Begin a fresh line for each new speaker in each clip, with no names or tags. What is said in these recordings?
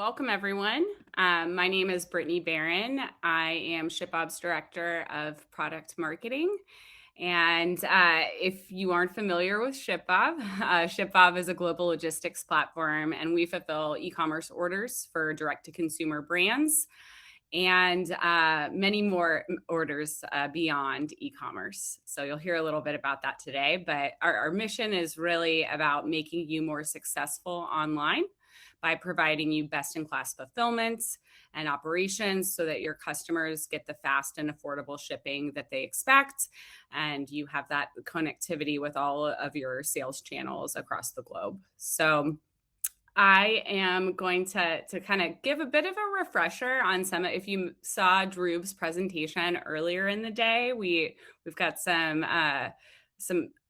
Welcome, everyone. My name is Brittany Barron. I am ShipBob's Director of Product Marketing. And if you aren't familiar with ShipBob, ShipBob is a global logistics platform, and we fulfill e-commerce orders for direct-to-consumer brands and many more orders beyond e-commerce. So you'll hear a little bit about that today, but our mission is really about making you more successful online by providing you best-in-class fulfillment and operations so that your customers get the fast and affordable shipping that they expect, and you have that connectivity with all of your sales channels across the globe. So I am going to kind of give a bit of a refresher on some. If you saw Drew's presentation earlier in the day, we've got some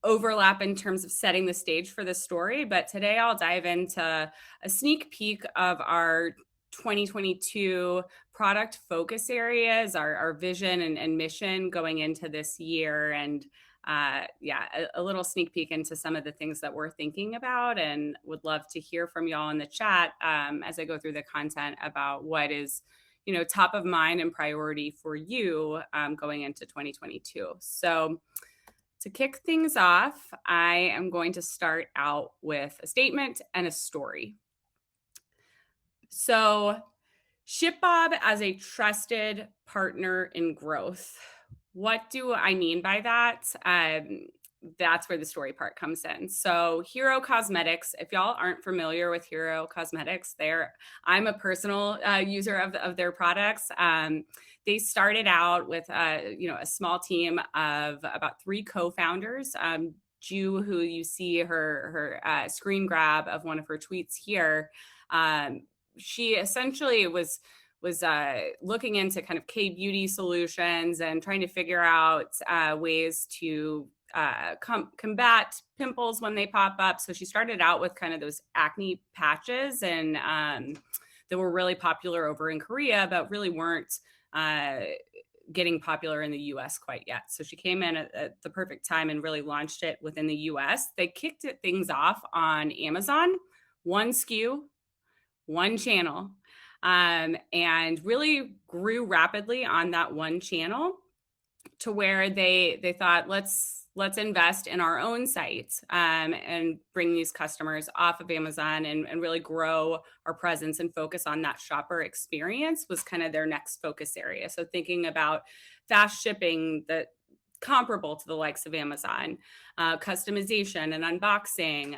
overlap in terms of setting the stage for the story. But today I'll dive into a sneak peek of our 2022 product focus areas, our vision and mission going into this year, and a little sneak peek into some of the things that we're thinking about, and would love to hear from y'all in the chat as I go through the content about what is, top of mind and priority for you going into 2022. So to kick things off, I am going to start out with a statement and a story. So ShipBob as a trusted partner in growth. What do I mean by that? That's where the story part comes in. So Hero Cosmetics, if y'all aren't familiar with Hero Cosmetics, I'm a personal user of their products. They started out with a small team of about 3 co-founders. Ju, who you see her screen grab of one of her tweets here, she essentially was looking into kind of K-beauty solutions and trying to figure out ways to combat pimples when they pop up. So she started out with kind of those acne patches, and that were really popular over in Korea, but really weren't getting popular in the US quite yet. So she came in at the perfect time and really launched it within the US. They kicked things off on Amazon, one SKU, one channel, and really grew rapidly on that one channel to where they thought, let's invest in our own site and bring these customers off of Amazon and really grow our presence and focus on that shopper experience was kind of their next focus area. So thinking about fast shipping that comparable to the likes of Amazon, customization and unboxing.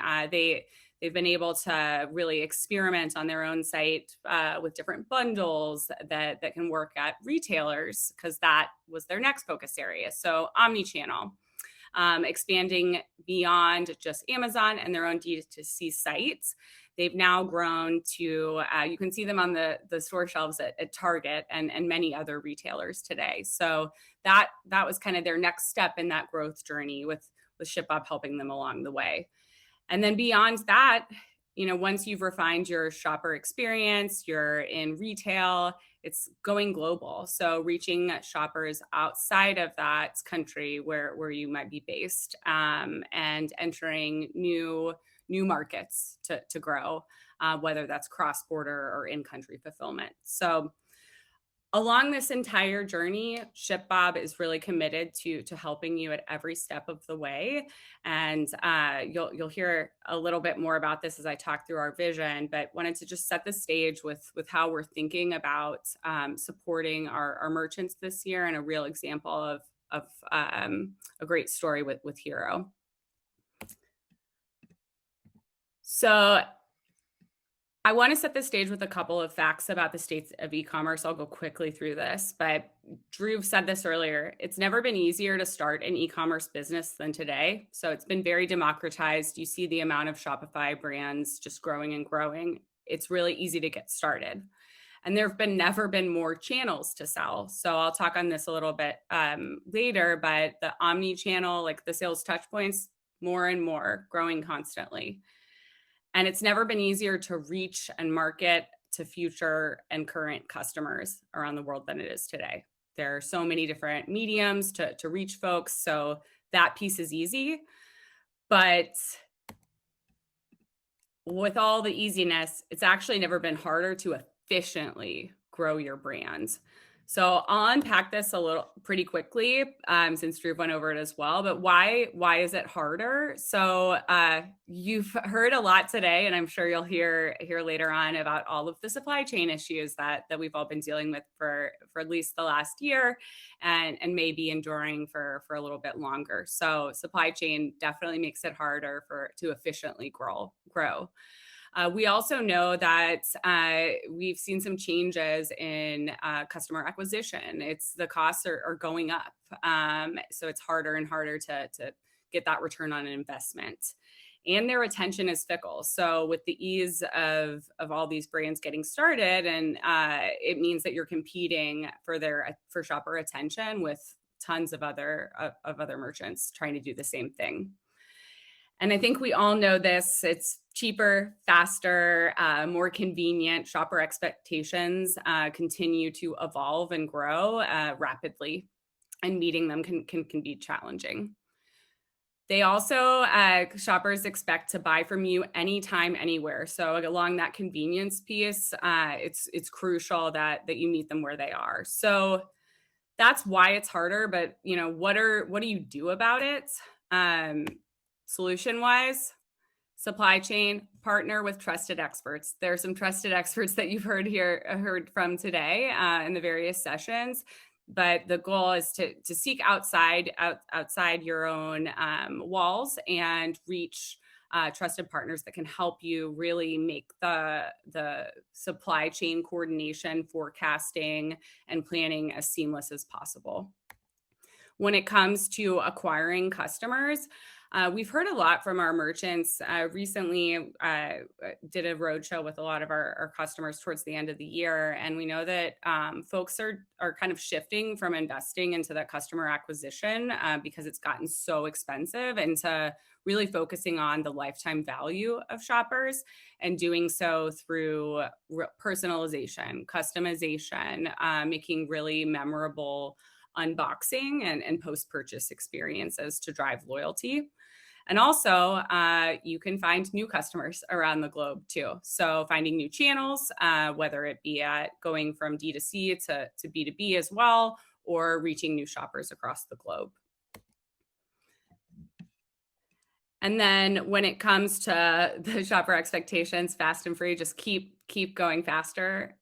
They've been able to really experiment on their own site with different bundles that can work at retailers, because that was their next focus area. So Omnichannel, expanding beyond just Amazon and their own D2C sites. They've now grown to, you can see them on the store shelves at Target and many other retailers today. So that was kind of their next step in that growth journey, with ShipBob helping them along the way. And then beyond that, once you've refined your shopper experience, you're in retail, it's going global. So reaching shoppers outside of that country where you might be based, and entering new markets to grow, whether that's cross-border or in-country fulfillment. So along this entire journey, ShipBob is really committed to helping you at every step of the way. And you'll hear a little bit more about this as I talk through our vision, but wanted to just set the stage with how we're thinking about supporting our merchants this year, and a real example of a great story with Hero. So I want to set the stage with a couple of facts about the state of e-commerce. I'll go quickly through this, but Drew said this earlier. It's never been easier to start an e-commerce business than today. So it's been very democratized. You see the amount of Shopify brands just growing and growing. It's really easy to get started. And there have never been more channels to sell. So I'll talk on this a little bit later, but the Omnichannel, like the sales touch points, more and more, growing constantly. And it's never been easier to reach and market to future and current customers around the world than it is today. There are so many different mediums to reach folks. So that piece is easy. But with all the easiness, it's actually never been harder to efficiently grow your brand. So I'll unpack this a little pretty quickly, since Drew went over it as well. But why is it harder? So you've heard a lot today, and I'm sure you'll hear later on about all of the supply chain issues that we've all been dealing with for at least the last year, and maybe enduring for a little bit longer. So supply chain definitely makes it harder to efficiently grow. We also know that we've seen some changes in customer acquisition. It's the costs are going up, so it's harder and harder to get that return on an investment. And their attention is fickle. So with the ease of all these brands getting started, and it means that you're competing for shopper attention with tons of other merchants trying to do the same thing. And I think we all know this. It's cheaper, faster, more convenient. Shopper expectations continue to evolve and grow rapidly, and meeting them can be challenging. They also, shoppers expect to buy from you anytime, anywhere. So along that convenience piece, it's crucial that you meet them where they are. So that's why it's harder. But what do you do about it? Solution wise, supply chain, partner with trusted experts. There are some trusted experts that you've heard from today in the various sessions. But the goal is to seek outside your own walls, and reach trusted partners that can help you really make the supply chain coordination, forecasting, and planning as seamless as possible. When it comes to acquiring customers, we've heard a lot from our merchants. Recently, did a roadshow with a lot of our customers towards the end of the year, and we know that folks are kind of shifting from investing into that customer acquisition because it's gotten so expensive, and to really focusing on the lifetime value of shoppers, and doing so through personalization, customization, making really memorable unboxing and post-purchase experiences to drive loyalty. And also, you can find new customers around the globe too. So finding new channels, whether it be going from D2C to B2B as well, or reaching new shoppers across the globe. And then when it comes to the shopper expectations, fast and free, just keep going faster,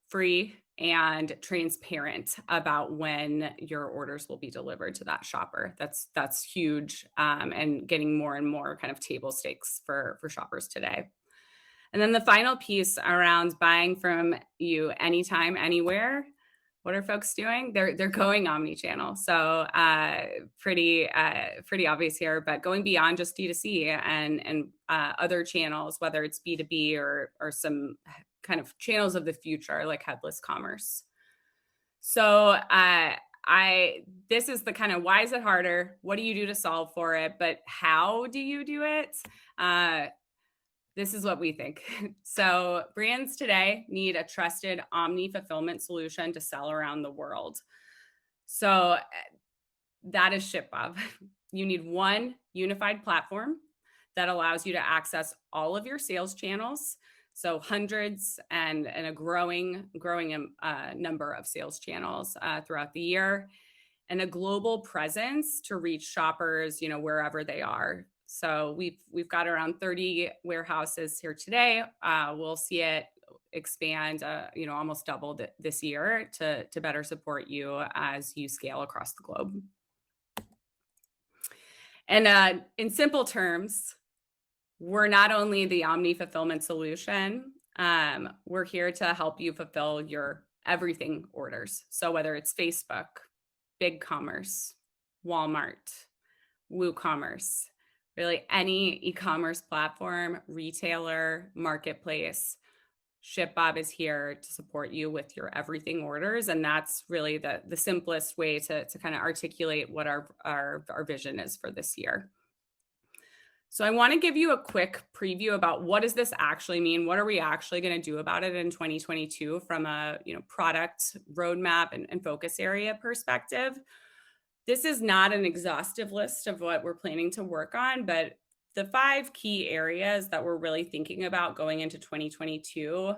free, and transparent about when your orders will be delivered to that shopper. That's huge, and getting more and more kind of table stakes for shoppers today. And then the final piece around buying from you anytime, anywhere. What are folks doing? They're going omnichannel. So pretty obvious here, but going beyond just D2C and other channels, whether it's B2B or some kind of channels of the future like headless commerce. So this is the kind of, why is it harder? What do you do to solve for it? But how do you do it? This is what we think. So brands today need a trusted omni fulfillment solution to sell around the world. So that is ShipBob. You need one unified platform that allows you to access all of your sales channels. So hundreds and a growing number of sales channels throughout the year, and a global presence to reach shoppers, wherever they are. So we've got around 30 warehouses here today. We'll see it expand, almost doubled this year to better support you as you scale across the globe. And in simple terms, we're not only the omni fulfillment solution, we're here to help you fulfill your everything orders. So whether it's Facebook, BigCommerce, Walmart, WooCommerce, really any e-commerce platform, retailer, marketplace, ShipBob is here to support you with your everything orders. And that's really the simplest way to kind of articulate what our vision is for this year. So I want to give you a quick preview about what does this actually mean? What are we actually going to do about it in 2022 from a product roadmap and focus area perspective? This is not an exhaustive list of what we're planning to work on, but the 5 key areas that we're really thinking about going into 2022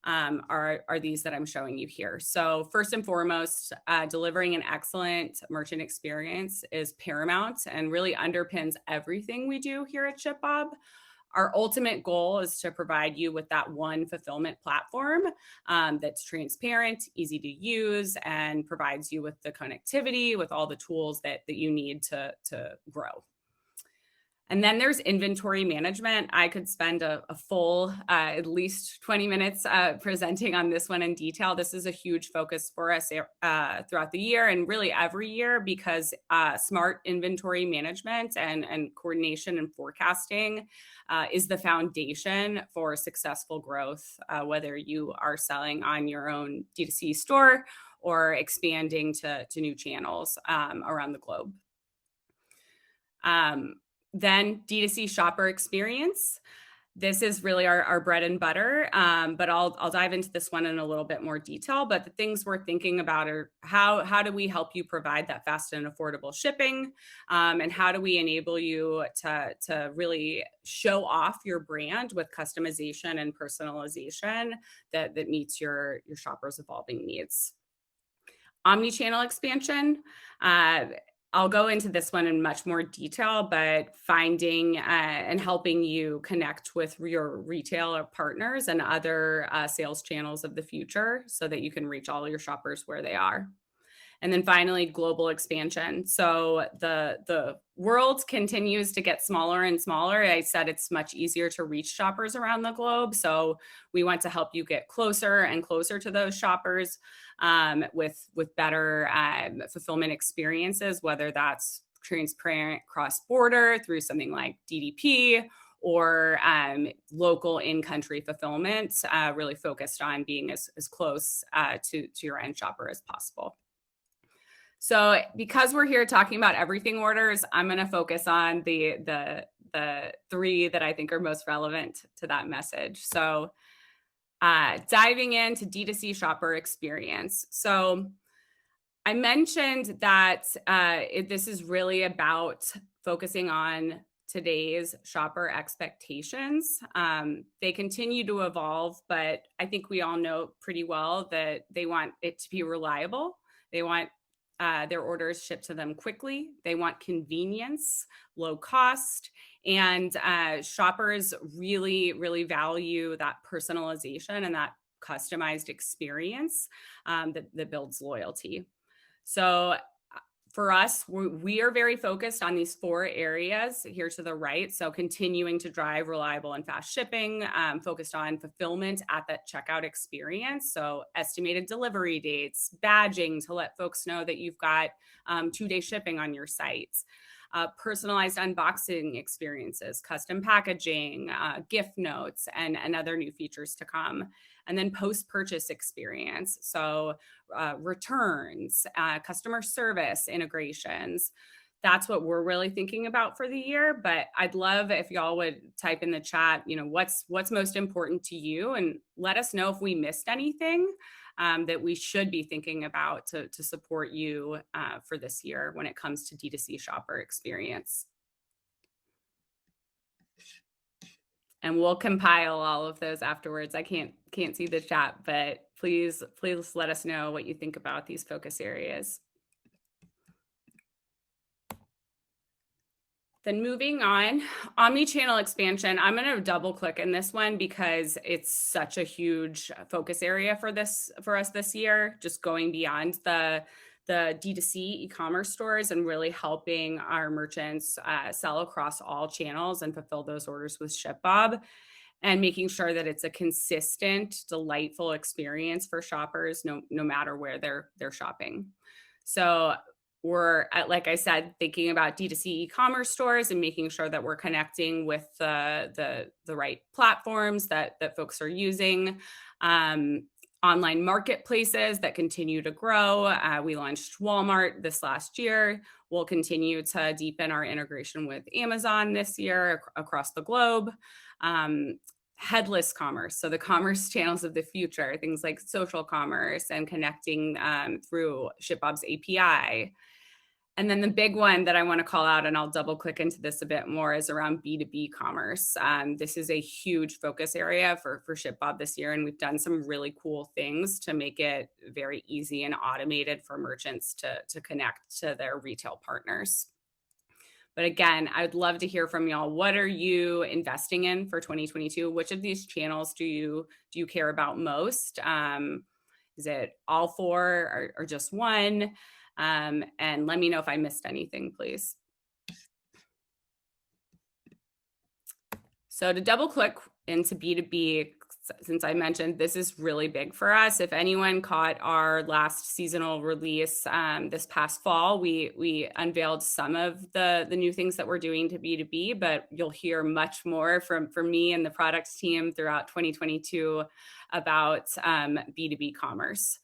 are these that I'm showing you here. So first and foremost, delivering an excellent merchant experience is paramount and really underpins everything we do here at ShipBob. Our ultimate goal is to provide you with that one fulfillment platform that's transparent, easy to use, and provides you with the connectivity, with all the tools that you need to grow. And then there's inventory management. I could spend a full at least 20 minutes presenting on this one in detail. This is a huge focus for us throughout the year and really every year because smart inventory management and coordination and forecasting is the foundation for successful growth, whether you are selling on your own D2C store or expanding to new channels around the globe. Then D2C shopper experience. This is really our bread and butter, but I'll dive into this one in a little bit more detail. But the things we're thinking about are how do we help you provide that fast and affordable shipping, and how do we enable you to really show off your brand with customization and personalization that meets your shopper's evolving needs. Omnichannel expansion. I'll go into this one in much more detail, but finding and helping you connect with your retailer partners and other sales channels of the future so that you can reach all your shoppers where they are. And then finally, global expansion. So the world continues to get smaller and smaller. I said it's much easier to reach shoppers around the globe. So we want to help you get closer and closer to those shoppers with better fulfillment experiences, whether that's transparent cross-border through something like DDP or local in-country fulfillment, really focused on being as close to your end shopper as possible. So because we're here talking about everything orders, I'm going to focus on the 3 that I think are most relevant to that message. So diving into D2C shopper experience. So I mentioned that this is really about focusing on today's shopper expectations. They continue to evolve, but I think we all know pretty well that they want it to be reliable. They want their orders shipped to them quickly. They want convenience, low cost, and shoppers really, really value that personalization and that customized experience that builds loyalty. So for us, we are very focused on these 4 areas here to the right. So continuing to drive reliable and fast shipping, focused on fulfillment at that checkout experience. So estimated delivery dates, badging to let folks know that you've got 2-day shipping on your sites. Personalized unboxing experiences, custom packaging, gift notes, and other new features to come. And then post-purchase experience, so returns, customer service integrations. That's what we're really thinking about for the year. But I'd love if y'all would type in the chat, what's most important to you, and let us know if we missed anything that we should be thinking about to support you for this year when it comes to D2C shopper experience. And we'll compile all of those afterwards. I can't see the chat, but please let us know what you think about these focus areas. Then moving on, omnichannel expansion. I'm going to double click in this one because it's such a huge focus area for us this year, just going beyond the D2C e-commerce stores and really helping our merchants sell across all channels and fulfill those orders with ShipBob, and making sure that it's a consistent, delightful experience for shoppers, no matter where they're shopping. So we're, like I said, thinking about D2C e-commerce stores and making sure that we're connecting with the right platforms that folks are using. Online marketplaces that continue to grow. We launched Walmart this last year. We'll continue to deepen our integration with Amazon this year across the globe. Headless commerce, so the commerce channels of the future, things like social commerce and connecting through ShipBob's API. And then the big one that I want to call out, and I'll double click into this a bit more, is around B2B commerce. This is a huge focus area for ShipBob this year, and we've done some really cool things to make it very easy and automated for merchants to connect to their retail partners. But again, I'd love to hear from y'all. What are you investing in for 2022? Which of these channels do you care about most? Is it all four or just one? And let me know if I missed anything, please. So to double click into B2B, since I mentioned this is really big for us. If anyone caught our last seasonal release this past fall, we unveiled some of the new things that we're doing to B2B, but you'll hear much more from me and the products team throughout 2022 about B2B commerce.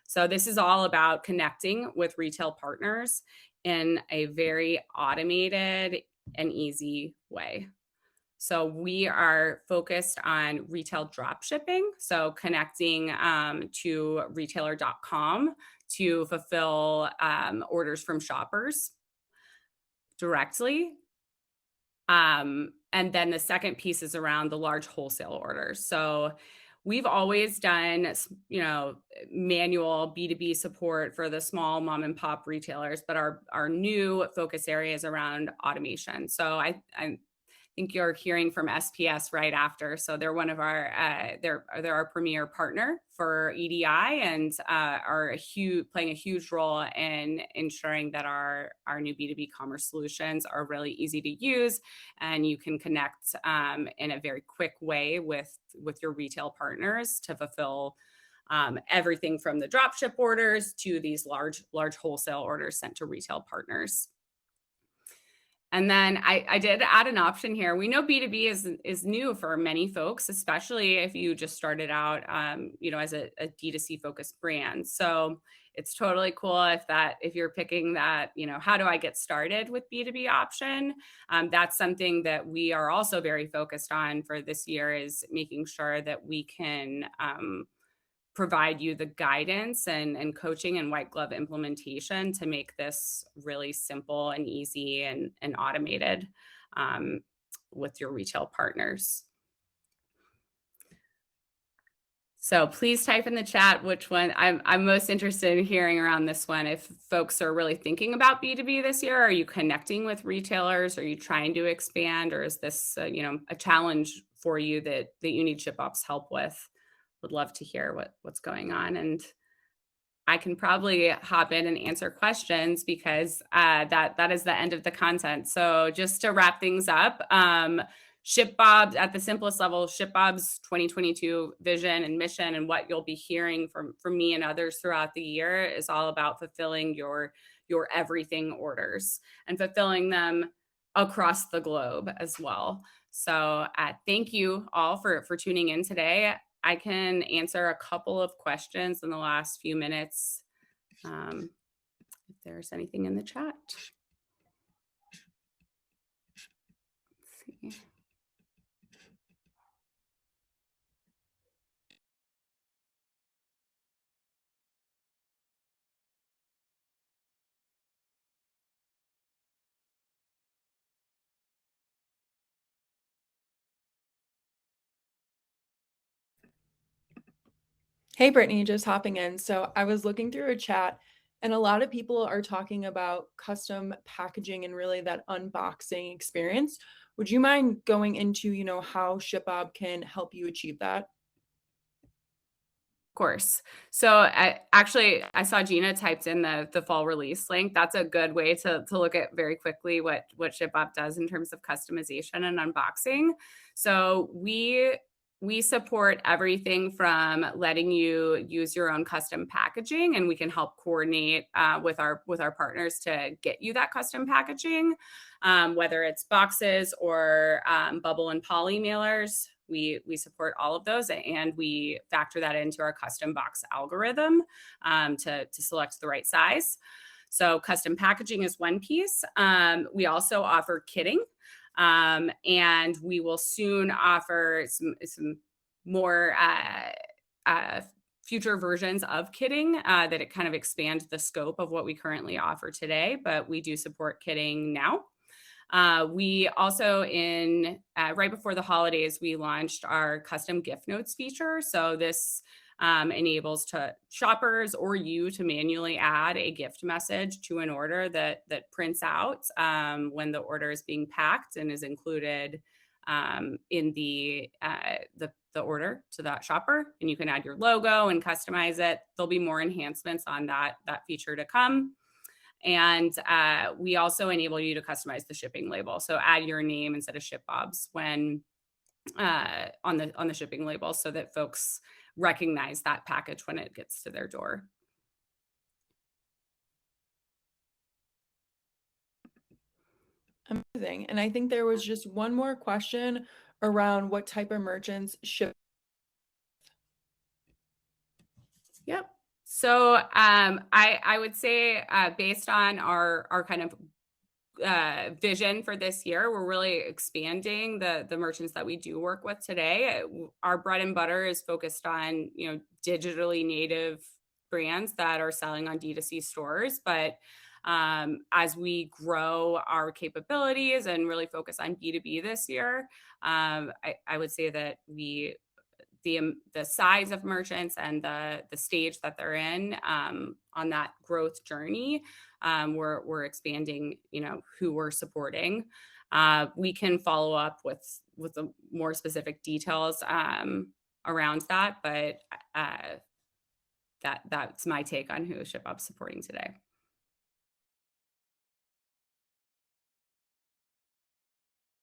So this is all about connecting with retail partners in a very automated and easy way. So we are focused on retail drop shipping, so connecting to retailer.com to fulfill orders from shoppers directly. And then the second piece is around the large wholesale orders. So we've always done, manual B2B support for the small mom and pop retailers, but our new focus area is around automation. So I think you're hearing from SPS right after. So they're one of our, they're our premier partner for EDI and are playing a huge role in ensuring that our new B2B commerce solutions are really easy to use and you can connect in a very quick way with your retail partners to fulfill everything from the dropship orders to these large wholesale orders sent to retail partners. And then I did add an option here. We know B2B is new for many folks, especially if you just started out, as a D2C focused brand. So it's totally cool if you're picking that, how do I get started with B2B option? That's something that we are also very focused on for this year, is making sure that we can provide you the guidance and coaching and white glove implementation to make this really simple and easy and automated with your retail partners. So please type in the chat which one I'm most interested in hearing around this one. If folks are really thinking about B2B this year, are you connecting with retailers? Are you trying to expand, or is this a challenge for you that you need ShipBob's help with? Would love to hear what's going on, and I can probably hop in and answer questions because that is the end of the content. So just to wrap things up, ShipBob, at the simplest level, ShipBob's 2022 vision and mission, and what you'll be hearing from me and others throughout the year, is all about fulfilling your everything orders and fulfilling them across the globe as well. So thank you all for tuning in today. I can answer a couple of questions in the last few minutes if there's anything in the chat. Let's see.
Hey, Brittany, just hopping in. So I was looking through a chat, and a lot of people are talking about custom packaging and really that unboxing experience. Would you mind going into, how ShipBob can help you achieve that?
Course. So I saw Gina typed in the fall release link. That's a good way to look at very quickly what ShipBob does in terms of customization and unboxing. So we support everything from letting you use your own custom packaging, and we can help coordinate with our partners to get you that custom packaging, whether it's boxes or bubble and poly mailers. We support all of those, and we factor that into our custom box algorithm to select the right size. So custom packaging is one piece. We also offer kitting. And we will soon offer some more future versions of kitting, that it kind of expands the scope of what we currently offer today, but we do support kitting now. We also right before the holidays, we launched our custom gift notes feature. So this enables shoppers or you to manually add a gift message to an order that prints out when the order is being packed and is included in the order to that shopper. And you can add your logo and customize it. There'll be more enhancements on that feature to come. And we also enable you to customize the shipping label. So add your name instead of ShipBob's when on the shipping label, so that folks recognize that package when it gets to their door.
Amazing. And I think there was just one more question around what type of merchants ship.
Yep. So I would say based on our kind of vision for this year, we're really expanding the merchants that we do work with today. Our bread and butter is focused on digitally native brands that are selling on D2C stores, but as we grow our capabilities and really focus on B2B this year, I would say that the size of merchants and the stage that they're in on that growth journey, we're expanding, who we're supporting. We can follow up with the more specific details around that, but that's my take on who ShipBob's supporting today.